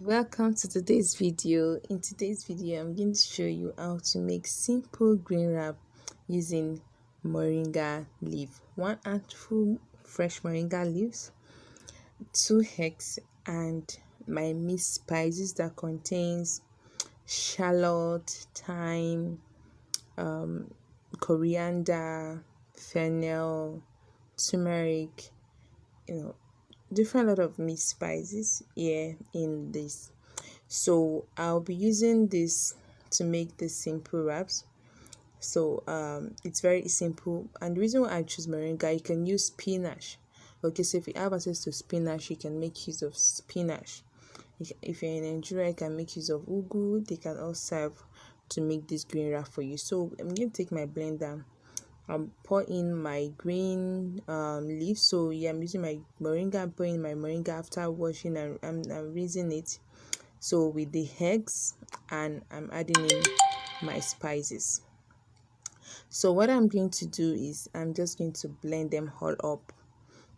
Welcome to today's video. In today's video, I'm going to show you how to make simple green wrap using moringa leaf. 1 handful fresh moringa leaves, 2 eggs, and my mixed spices that contains shallot, thyme, coriander, fennel, turmeric, you know, different lot of mixed spices here in this. So I'll be using this to make the simple wraps. So it's very simple, and the reason why I choose moringa, you can use spinach. Okay, so if you have access to spinach, you can make use of spinach. If you're in Nigeria, you can make use of ugu. They can all serve to make this green wrap for you. So I'm going to take my blender and pour in my green leaf. So yeah, I'm using my moringa. I'm pouring my moringa after washing, and I'm rinsing it. So with the eggs, and I'm adding in my spices. So what I'm going to do is I'm just going to blend them all up.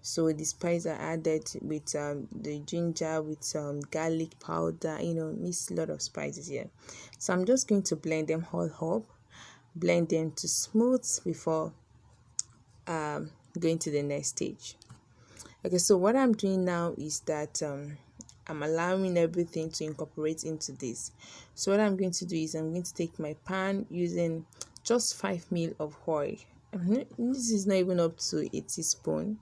So the spices are added with the ginger, with some garlic powder, mix a lot of spices here. So I'm just going to blend them all up, blend them to smooth before going to the next stage. Okay, so what I'm doing now is that I'm allowing everything to incorporate into this. So what I'm going to do is I'm going to take my pan using just 5 ml of oil. This is not even up to a teaspoon.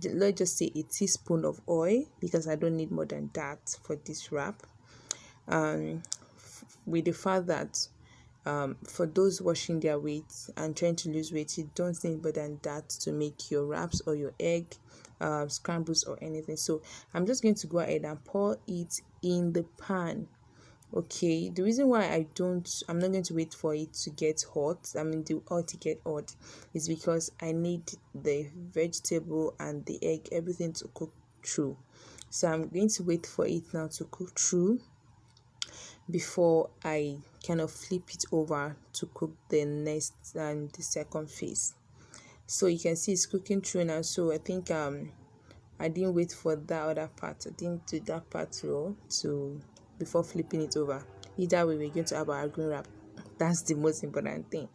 Let's just say a teaspoon of oil, because I don't need more than that for this wrap. With the fact that for those washing their weight and trying to lose weight, you don't need more than that to make your wraps or your egg scrambles or anything. So I'm just going to go ahead and pour it in the pan. Okay, the reason why I'm not going to wait for it to get hot, the oil to get hot, is because I need the vegetable and the egg, everything to cook through. So I'm going to wait for it now to cook through before I kind of flip it over to cook the next and the second phase. So you can see it's cooking through now. So I think I didn't wait for that other part. I didn't do that part raw to before flipping it over. Either way, we're going to have our green wrap. That's the most important thing.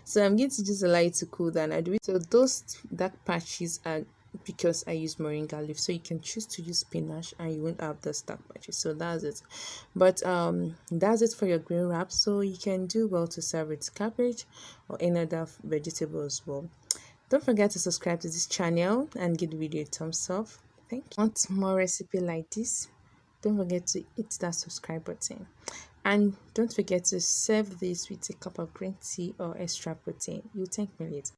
So I'm going to just allow it to cool down. I do it. So those dark patches are because I use moringa leaf. So you can choose to use spinach and you won't have the dark patches. So that's it. But that's it for your green wrap. So you can do well to serve with cabbage or any other vegetable as well. Don't forget to subscribe to this channel and give the video a thumbs up. Thank you. Want more recipe like this? Don't forget to hit that subscribe button. And don't forget to serve this with a cup of green tea or extra protein. You thank me later.